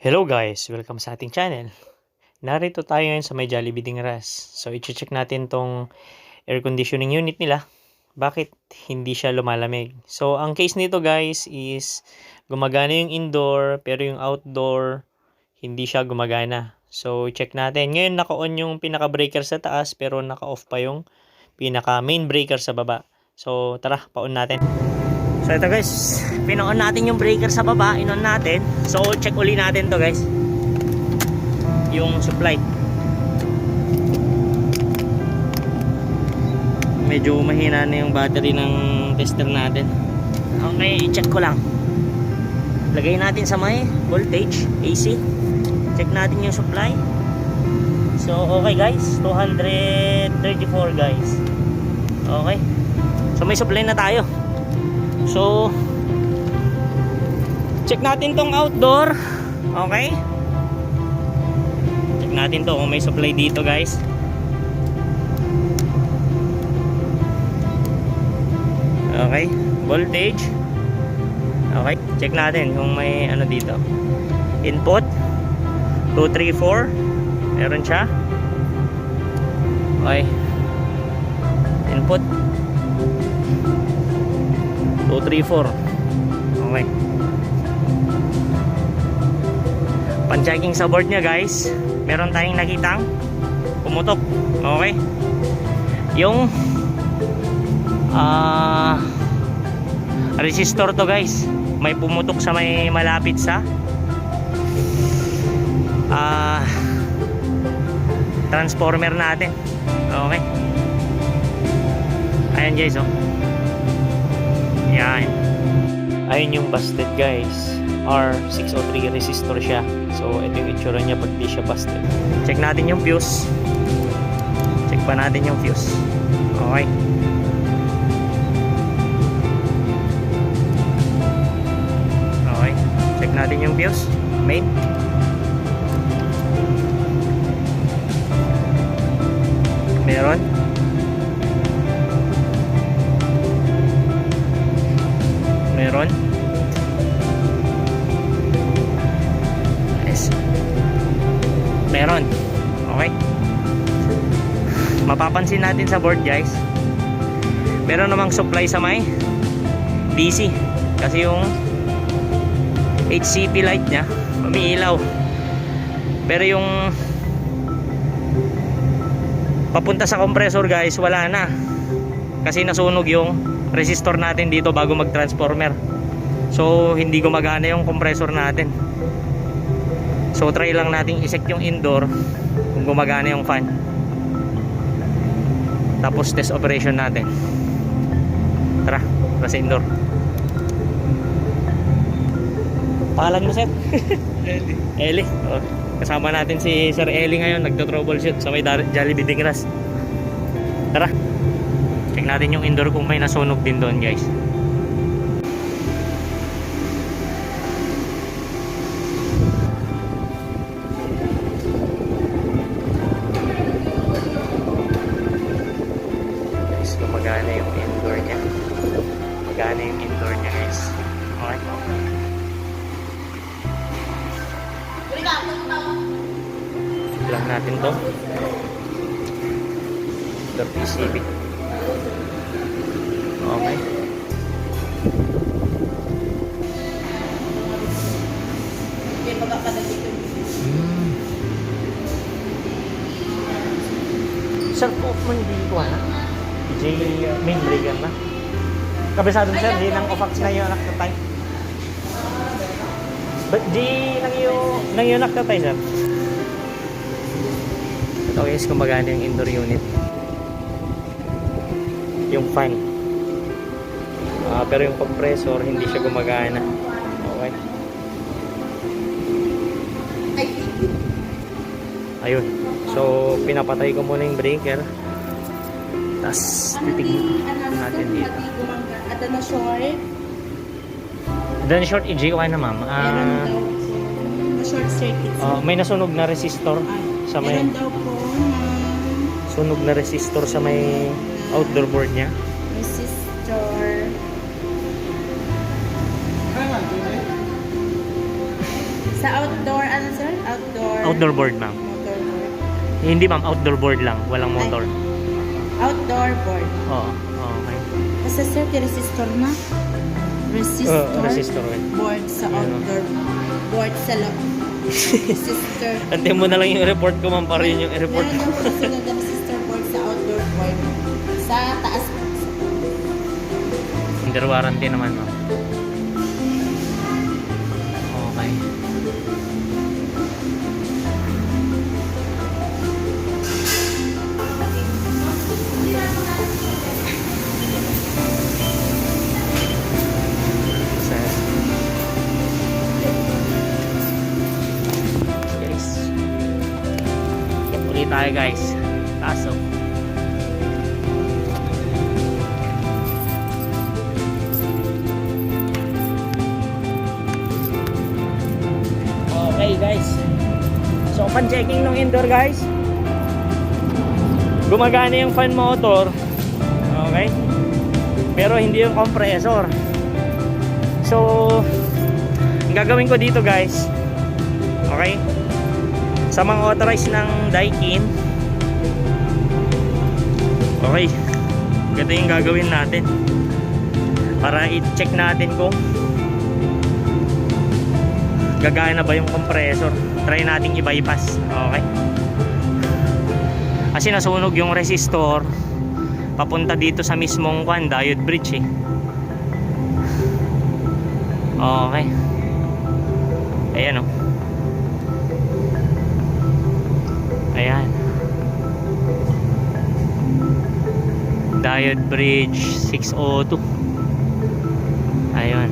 Hello guys! Welcome sa ating channel. Narito tayo ngayon sa may Jollibee Dingras. So, i-check natin tong air conditioning unit nila. Bakit hindi siya lumalamig? So, ang case nito guys is gumagana yung indoor pero yung outdoor hindi siya gumagana. So, check natin. Ngayon naka-on yung pinaka-breaker sa taas pero naka-off pa yung pinaka-main breaker sa baba. So, tara, pa-on natin. So ito guys, pina-on natin yung breaker sa baba, in-on natin. So check uli natin to guys, yung supply. Medyo mahina na yung battery ng tester natin. Okay, i-check ko lang. Lagay natin sa may voltage, AC. Check natin yung supply. So okay guys, 234 guys. Okay, so may supply na tayo. So check natin tong outdoor. Okay, check natin to kung may supply dito guys. Okay, voltage. Okay, check natin kung may ano dito. Input 234, meron siya. Okay, input 234. Okay, pan-checking sa board nya guys, meron tayong nakitang pumutok. Okay, yung resistor to guys, may pumutok sa may malapit sa transformer natin. Okay, ayan guys, oh. Yan. Ayun yung busted guys. R603 resistor siya. So ito yung itsura niya pag di siya busted. Check natin yung fuse. Check pa natin yung fuse. Okay. Okay. Check natin yung fuse. Main. Meron. Meron. Yes. Meron. Okay. Mapapansin natin sa board guys, meron namang supply sa may DC. Kasi yung HCP light nya umiilaw. Pero yung papunta sa compressor guys, wala na. Kasi nasunog yung resistor natin dito bago mag-transformer. So hindi gumagana yung compressor natin. So try lang nating i-check yung indoor kung gumagana yung fan. Tapos test operation natin. Tara, sa indoor. Pangalan mo sir? Eli. Eli. Oh, kasama natin si Sir Eli ngayon, nagto-troubleshoot sa may Jollibee Dingras. Tara. Check natin yung indoor kung may nasunog din doon guys. Guys, gumagana yung indoor nya. Gumagana yung indoor nya guys. Okay. Lang natin to. Indoor PCB. Okay. Sir, off mo yung dito na? J main breaker na. Kabisado mo sir, di nang off na yung anak na tayo. But di nang yung anak na tayo sir. Ito guys, kumagana yung indoor unit. Yung fan. Pero yung compressor hindi siya gumagana. Okay. Ayun. So pinapatay ko muna yung breaker. Tapos titignan natin dito. Ada na short. Ada na short, i-J1 na ma'am. Meron daw po na short circuit. May nasunog na resistor sa may meron daw po na sunog na resistor sa may outdoor board niya. resistor. Sa outdoor, ano sir? Outdoor. Outdoor board, ma'am. Motor board. Hindi, ma'am. Outdoor board lang. Walang motor. Outdoor board. Oo. Okay. Basta sir, resistor na. Resistor. Resistor. Board sa Ayan, outdoor. Board sa loob. Resistor. Antayin mo na lang yung report ko, ma'am, para yun yung report Meron ko. yung kasunod na resistor board sa outdoor board. Sa taas. Under warranty naman, ma'am. Okay. Guys. Ulit tayo, guys. Kaso. Okay, guys. So, pan-checking ng indoor, guys. Gumagana yung fan motor. Okay? Pero hindi yung compressor. So, ang gagawin ko dito, guys. Okay? Sa mga authorized ng Daikin. Okay. Ganito yung gagawin natin. Para i-check natin kung gagana ba yung compressor. Try nating i-bypass. Okay? Kasi nasunog yung resistor papunta dito sa mismong diode bridge eh. Okay. Ayan o. Ayan. Diode bridge 602. Ayan.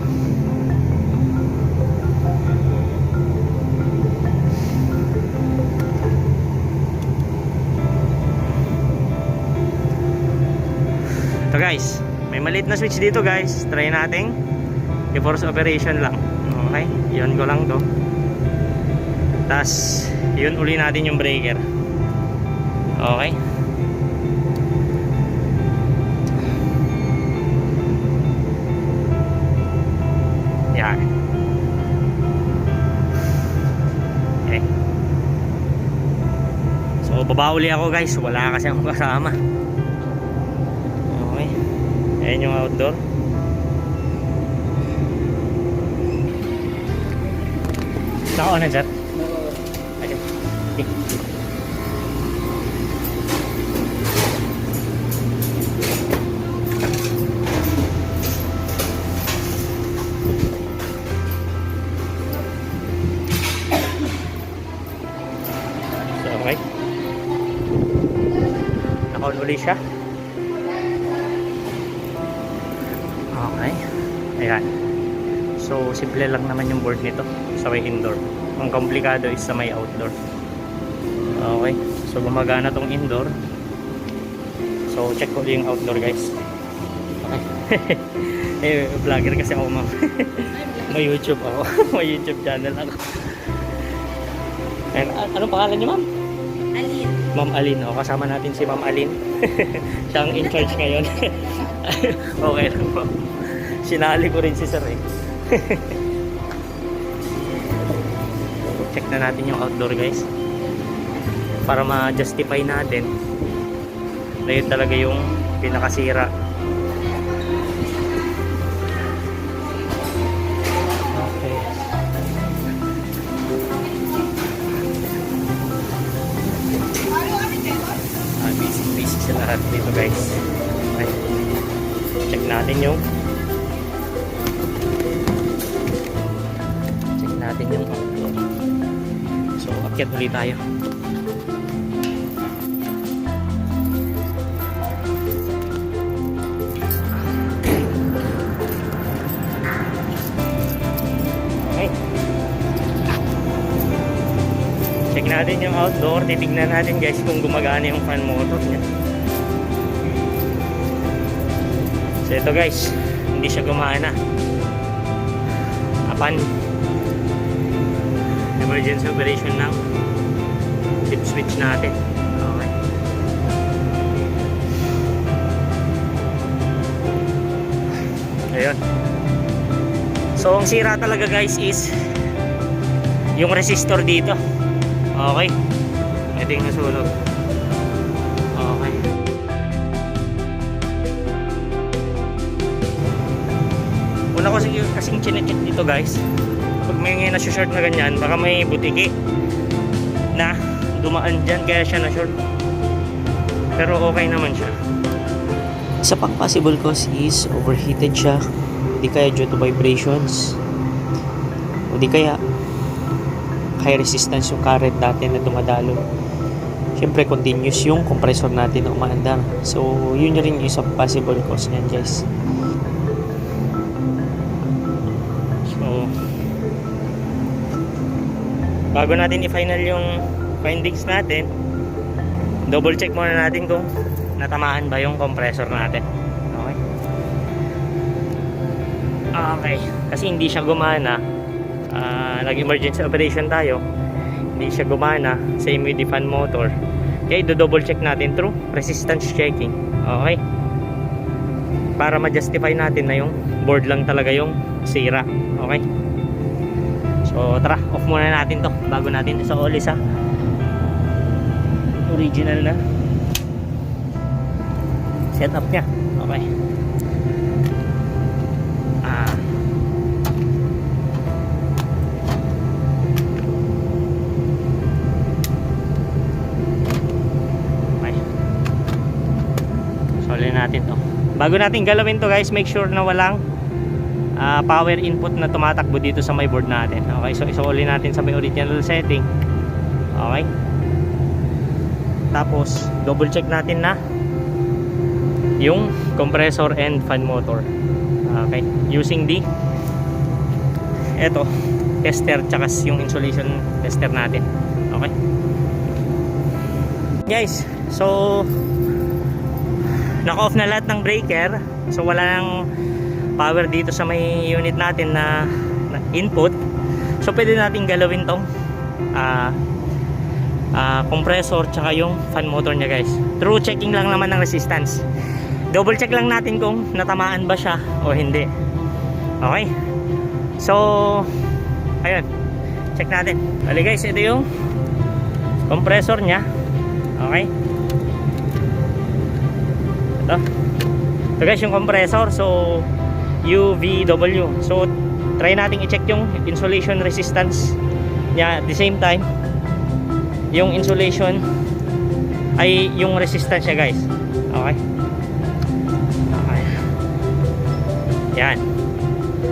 Ito guys, may maliit na switch dito guys. Try nating i-force operation lang. Okay, yun ko lang to. Tas yun uli natin yung breaker. Okay. Yan. Okay. So baba uli ako guys. Wala kasi akong kasama. Okay. Ayan yung outdoor. Naka-on na sir? Okay. Okay. So, okay. Naka-on uli siya. Okay. Ayan. So, simple lang naman yung board nito sa may indoor. Ang komplikado is sa may outdoor. Okay. So, gumagana tong indoor. So, check ko yung outdoor, guys. Okay. Eh, vlogger kasi ako, ma'am. May YouTube ako. May YouTube channel ako. And, anong pangalan niyo, ma'am? Alin. Ma'am Alin. O, kasama natin si Ma'am Alin. Siya ang in charge ngayon. Okay lang, ma'am. Sinali ko rin si sir eh. Check na natin yung outdoor guys para ma-justify natin na yun talaga yung pinakasira. Okay. Busy sila lahat dito guys. Okay. Check natin yung outdoor. So, akyat ulit tayo. Okay. Check natin yung outdoor. Titignan natin guys kung gumagana yung fan motor niya. So, ito guys. Hindi siya gumana. Upon emergency operation ng tip switch natin. Okay. Ayun. So ang sira talaga guys is yung resistor dito. Okay. Ito yung nasunog. Okay. Una ko kasing chinecheck dito guys. Pag may na-short na ganyan, baka may butiki na dumaan dyan kaya siya na-short. Pero okay naman siya. Isa pang possible cause is overheated siya. Di kaya due to vibrations. O di kaya high resistance yung current natin na dumadalo. Siyempre continuous yung compressor natin na umaandar. So yun rin yung isa possible cause niyan guys. So bago natin i-final yung findings natin, double check muna natin kung natamaan ba yung compressor natin. Okay. Okay. Kasi hindi siya gumana. Nag-emergency operation tayo. Hindi siya gumana. Same with the fan motor. Okay, do-double check natin through resistance checking. Okay. Para ma-justify natin na yung board lang talaga yung sira. Okay. So, tara. Off muna natin to bago natin isa-oli sa original na setup niya. Okay. Okay. Solin natin to. Bago natin galawin to guys, make sure na walang power input na tumatakbo dito sa may board natin. Okay, so isuli natin sa may original setting. Okay. Tapos double check natin na yung compressor and fan motor. Okay, using the tester tsaka yung insulation tester natin. Okay guys, so naka-off na lahat ng breaker. So wala nang power dito sa may unit natin na input. So pwede natin galawin tong compressor tsaka yung fan motor nya guys. Through checking lang naman ng resistance. Double check lang natin kung natamaan ba siya o hindi. Okay. So ayun, check natin. Bali guys, ito yung compressor nya. Okay. Ito guys yung compressor. So UVW. So try natin i-check yung insulation resistance nya at the same time yung insulation ay yung resistance nya guys. Okay. Okay. Yan.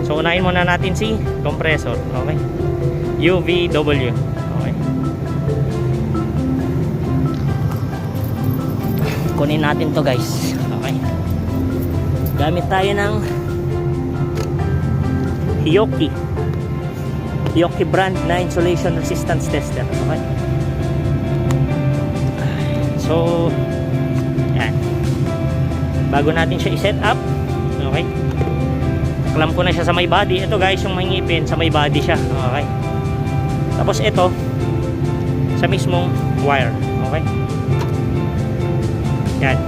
So unahin muna natin si compressor. Okay. UVW. Okay. Kunin natin to guys. Okay. Gamit tayo ng Hioki brand na insulation resistance tester. Okay. So yan. Bago natin siya i-set up, okay, clamp ko na siya sa may body. Ito guys yung may ngipin, sa may body siya. Okay. Tapos ito sa mismong wire. Okay. Yan.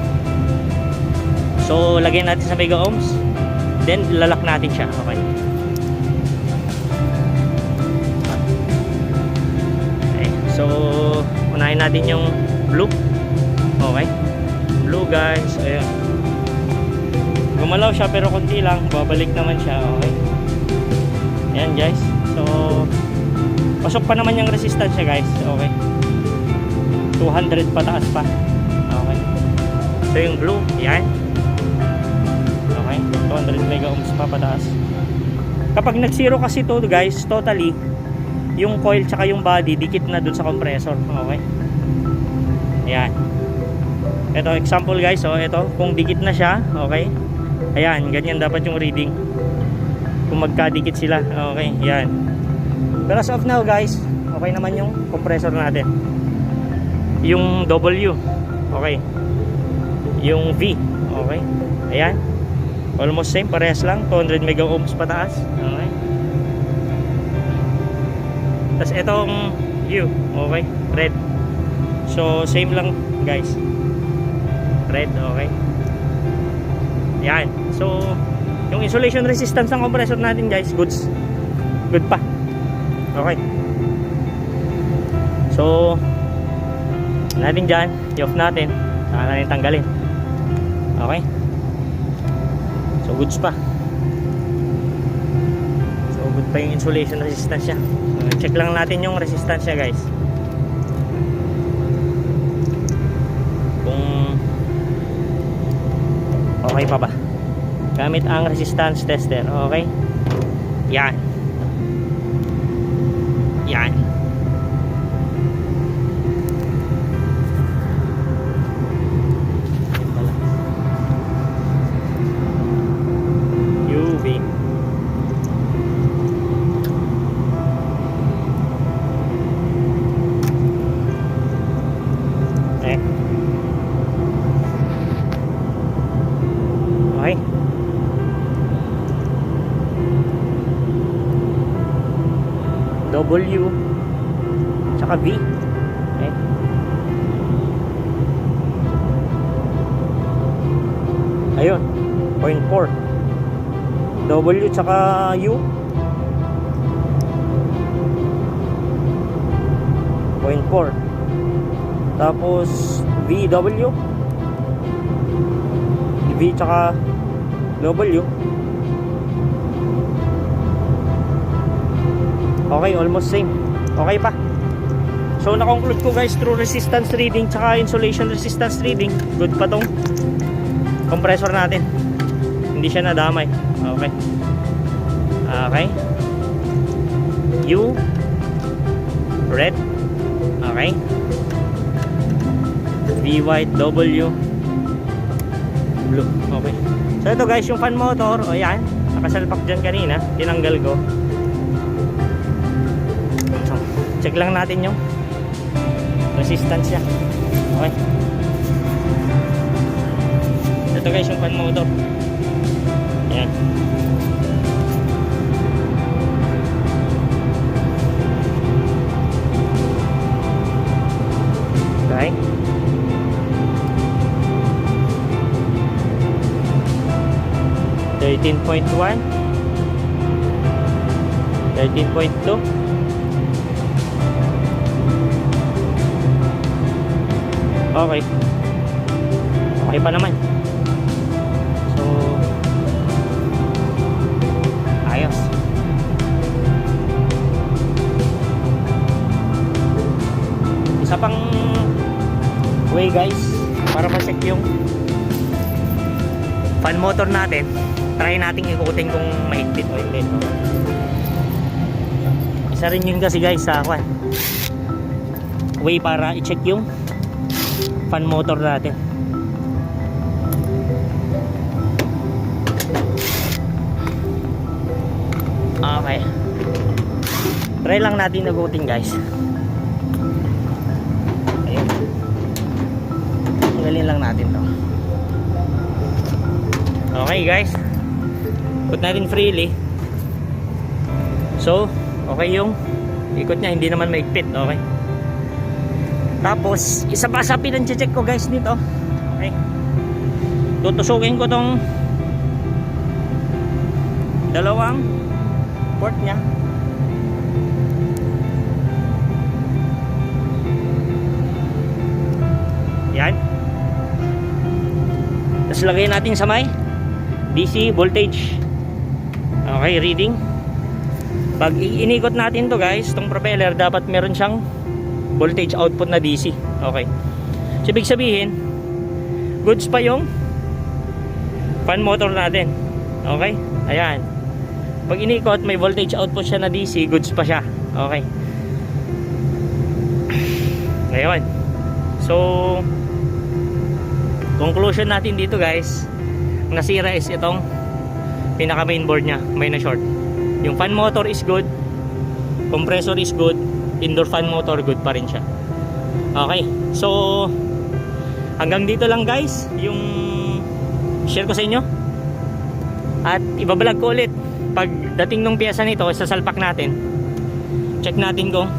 So lagyan natin sa mega ohms, then lalak natin siya. Okay. Okay. So unahin natin yung blue. Okay. Blue guys. Ayan. Gumalaw siya pero konti lang. Babalik naman siya. Okay. Ayan guys. So pasok pa naman yung resistance niya guys. Okay. 200 pataas pa. Okay. Ito yung blue. Ayan. Okay. 200 mega ohms pa pataas. Kapag nag-zero kasi to guys, totally yung coil tsaka yung body dikit na dun sa compressor. Okay. Ayan. Ito example guys. So ito kung dikit na siya. Okay. Ayan. Ganyan dapat yung reading kung magkadikit sila. Okay. Ayan. Pero as of now guys, okay naman yung compressor natin. Yung W. Okay. Yung V. Okay. Ayan. Almost same. Parehas lang. 200 mega ohms pataas. Okay. Tapos itong U. Okay. Red. So same lang guys. Red. Okay. Yan. So yung insulation resistance ng compressor natin guys, good pa. Okay. So natin dyan, i-off natin, saka natin tanggalin. Okay, so goods pa. So good pa yung insulation resistance nya. So, check lang natin yung resistance nya, guys, kung okay pa ba gamit ang resistance tester. Okay, yan yan. UV. Okay. Okay. W tsaka V. Okay. Ayun, 0.4. W tsaka U 0.4. Tapos VW, V tsaka W. Okay, almost same. Okay pa. So na-conclude ko, guys, through resistance reading tsaka insulation resistance reading, good pa tong compressor natin. Hindi siya nadamay. Okay. Okay. U red. Okay. V white, W blue. Okay. So ito, guys, yung fan motor. O yan, nakasalpak dyan kanina, tinanggal ko. So, check lang natin yung resistance nya. Okay. Ito, guys, yung fan motor. Ayan. Okay. $13.1, $13.2. Okay. Okay pa naman. So ayos. Isa pang way, guys, para ma-check yung fan motor natin, try nating ikutin kung mahigpit o hindi. Isa rin yun kasi, guys, sa way para i-check yung fan motor natin. Okay, try lang natin nagutin, guys. Ayun, tanggalin lang natin to. Okay, guys, put natin freely. So okay yung ikot nya, hindi naman maigpit. Okay, tapos isa pa sa pinag-check ko, guys, dito. Okay, tutusukin ko tong dalawang port nya. Yan. Tapos lagay natin sa may DC voltage. Okay, reading. Pag inikot natin to, guys, tong propeller, dapat meron siyang voltage output na DC. Okay, so ibig sabihin goods pa yung fan motor natin. Okay, ayan. Pag inikot, may voltage output siya na DC, goods pa siya. Okay, ngayon, so conclusion natin dito, guys, nasira is itong pinaka main board nya, may na short. Yung fan motor is good, compressor is good, indoor fan motor good pa rin siya. Okay, so hanggang dito lang, guys, yung share ko sa inyo, at ibabalag ko ulit pag dating nung piyesa nito sa salpak natin. Check natin kung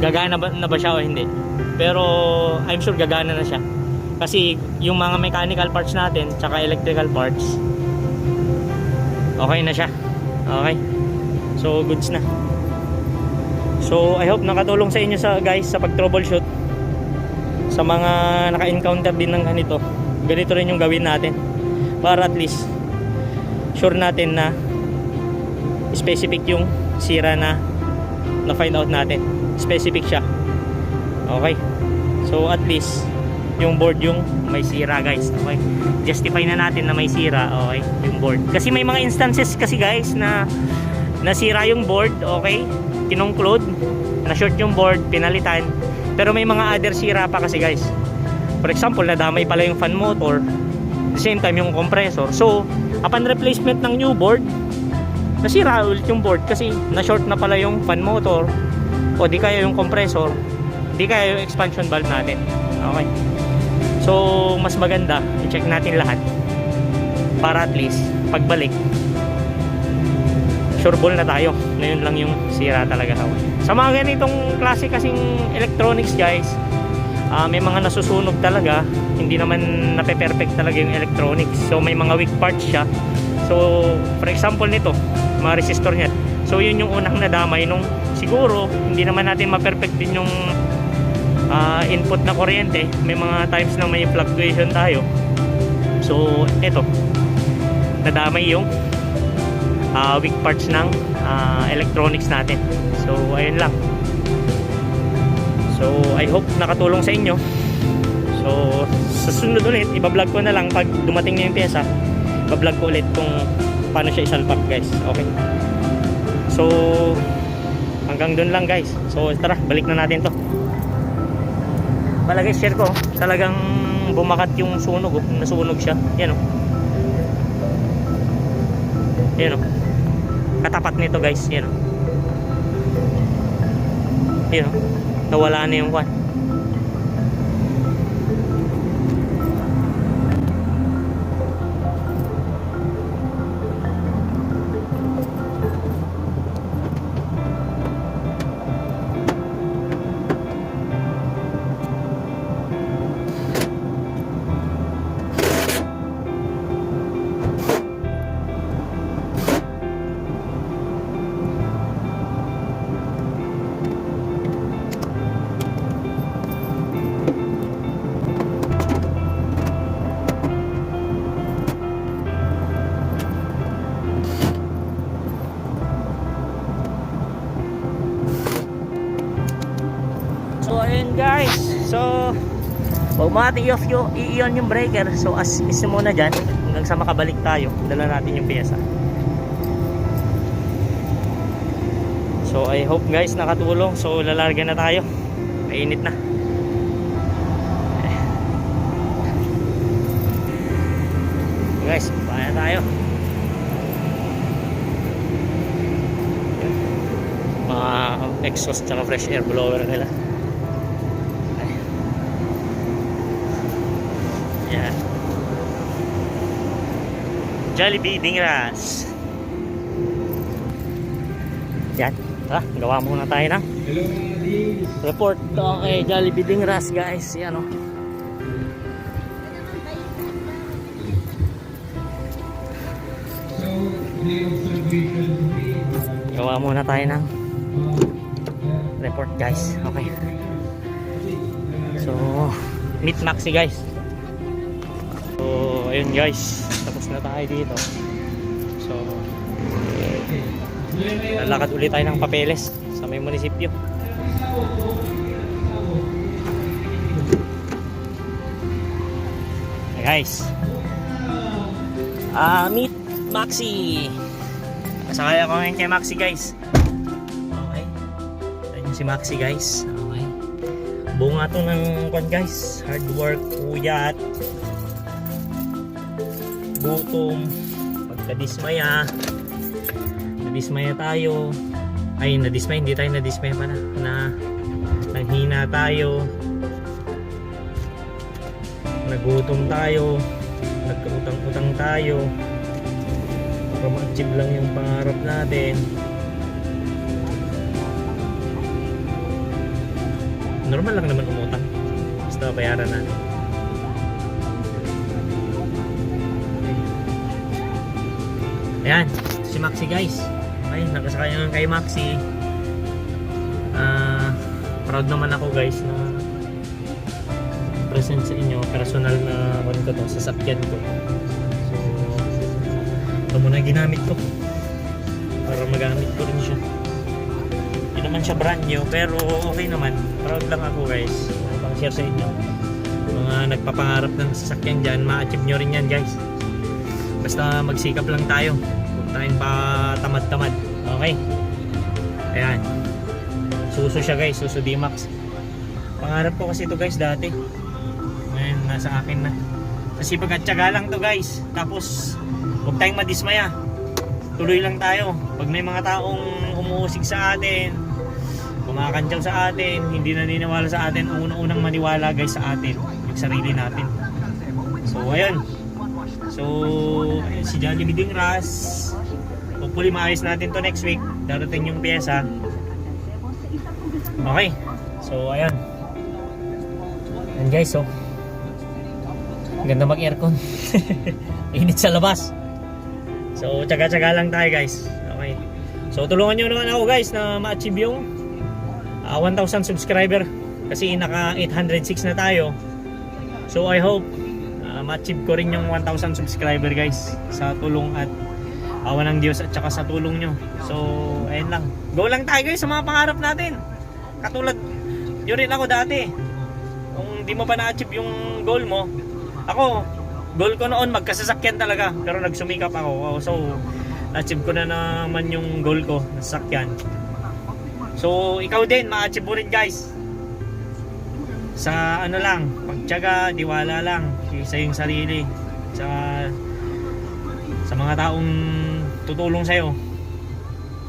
gagana na ba siya o hindi, pero I'm sure gagana na siya, kasi yung mga mechanical parts natin tsaka electrical parts okay na siya. Okay, so goods na. So I hope nakatulong sa inyo guys sa pag-troubleshoot. Sa mga naka-encounter din ng ganito, ganito rin yung gawin natin para at least sure natin na specific yung sira na find out natin. Specific siya. Okay. So at least yung board yung may sira guys. Okay. Justify na natin na may sira. Okay. Yung board. Kasi may mga instances kasi guys na nasira yung board. Okay. Kinongclude. Na-short yung board. Pinalitan. Pero may mga other sira pa kasi guys. For example, nadamay pala yung fan motor. At the same time yung compressor. So, upon replacement ng new board, nasira ulit yung board kasi na-short na pala yung fan motor o di kaya yung compressor, di kaya yung expansion valve natin. Okay. So, mas maganda i-check natin lahat para at least pagbalik sure ball na tayo na yun lang yung sira talaga. Sa mga ganitong klase kasing electronics guys, may mga nasusunog talaga, hindi naman nape-perfect talaga yung electronics. So may mga weak parts siya. So for example nito, mga resistor niya. So yun yung unang nadamay nung siguro hindi naman natin ma-perfect din yung input na kuryente. May mga times na may fluctuation tayo. So ito, nadamay yung weak parts ng electronics natin. So ayun lang. So I hope nakatulong sa inyo. So sa sunod ulit iba-vlog ko na lang pag dumating na yung pyesa. Iba-vlog ko ulit kung paano siya isalpak guys. Okay. So hanggang dun lang guys. So tara, balik na natin to. Pala guys, share ko. Talagang bumakat yung sunog. Nasunog siya. Yan o. Yan o. Katapat nito guys. Yan o. Yan o. Nawala na yung kwan. So ayun guys, so bumati off i-on yung breaker. So as is muna dyan hanggang sa makabalik tayo, dala natin yung pyesa. So I hope guys nakatulong. So lalarga na tayo, mainit na. Guys, baya tayo. Mga exhaust tsaka fresh air blower nila. Yan. Jollibee Dingras. Yan. Tara, gawa muna tayo ng report kay Jollibee Dingras guys. Yan o. Gawa muna tayo ng report guys. Okay. So, meet Maxi guys. So, ayun guys. Tapos na tayo dito. So, lalakad ulit tayo ng papeles sa may munisipyo. Hey guys. Meet Maxi. Kasakay ako ngayon kay Maxi guys. Okay. Ayun si Maxi guys. Okay. Bunga to ng kwan guys. Hard work, puyat, gutom, pagkadismaya. Nadismaya tayo. Ay, nadismaya. Hindi tayo nadismaya pa na nanghina tayo. Nagutom tayo. Nagkautang-utang tayo. Para ma-achieve lang yung pangarap natin. Normal lang naman umutang. Basta bayaran natin. Ayan, si Maxi guys. Okay, nakasakay nga kay Maxi. Proud naman ako guys na present sa inyo, personal na one ko to, sasakyan ko. So ito muna ginamit ko para magamit ko rin siya. Hindi naman siya brand new pero okay naman, proud lang ako guys pang share sa inyo. Mga nagpapangarap ng sasakyan dyan, ma-achieve nyo rin yan guys, basta magsikap lang tayo, huwag tayong pa tamad-tamad. Okay, ayan, Suso siya guys, Suso D-Max. Pangarap ko kasi ito guys dati. Ngayon nasa akin na. Kasi pagkatsaga lang to guys. Tapos huwag tayong madismaya. Tuloy lang tayo. Pag may mga taong umuusig sa atin, kumakantyaw sa atin, hindi naniniwala sa atin, ang unang maniwala guys sa atin, yung sarili natin. So ayun. So ayun, si Jollibee Ding Ras. Hopefully maayos natin to next week. Darating yung pyesa. Okay, so ayan. Ayan guys, so ganda mag-aircon. Init sa labas. So tsaga-tsaga lang tayo guys. Okay, so tulungan nyo naman ako guys na ma-achieve yung 1,000 subscriber. Kasi naka 806 na tayo. So I hope ma-achieve ko rin yung 1,000 subscriber guys, sa tulong at awa ng Diyos at saka sa tulong nyo. So ayun lang, go lang tayo guys sa mga pangarap natin. Katulad yun rin ako dati. Kung di mo pa na-achieve yung goal mo, ako, goal ko noon magkasasakyan talaga, pero nagsumikap ako. So na-achieve ko na naman yung goal ko, sasakyan. So ikaw din, ma-achieve mo rin guys. Sa ano lang, pagtiyaga, diwala lang sa iyong sarili, sa mga taong tutulong sa'yo.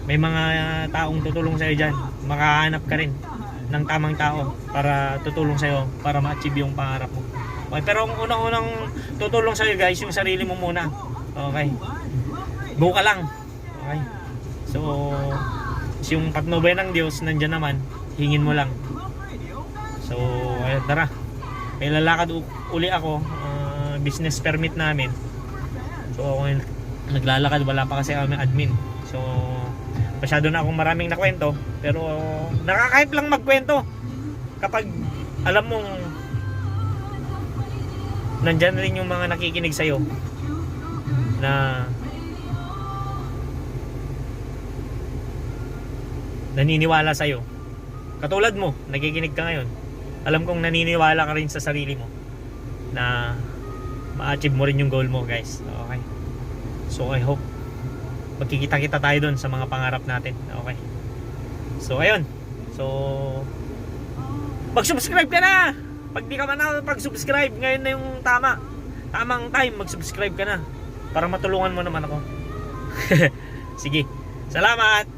May mga taong tutulong sa'yo dyan, makahanap ka rin ng tamang tao para tutulong sa'yo para ma-achieve yung pangarap mo. Okay, pero ang unang-unang tutulong sa'yo guys, yung sarili mo muna. Okay, go ka lang. Okay, so yung patnubay ng Diyos nandyan naman, hingin mo lang. So ayun, tara, may lalakad uli ako, business permit namin. So ako yung naglalakad, wala pa kasi kami admin. So masyado na akong maraming nakwento, pero nakakahip lang magkwento kapag alam mong nandyan rin yung mga nakikinig sa'yo na naniniwala sa'yo. Katulad mo, nakikinig ka ngayon, alam kong naniniwala ka rin sa sarili mo na ma-achieve mo rin yung goal mo guys. Okay, so I hope magkikita-kita tayo doon sa mga pangarap natin. Okay, so ayun, so mag-subscribe ka na. Pag di ka man pag-subscribe, ngayon na yung tamang time, mag-subscribe ka na para matulungan mo naman ako. Sige, salamat.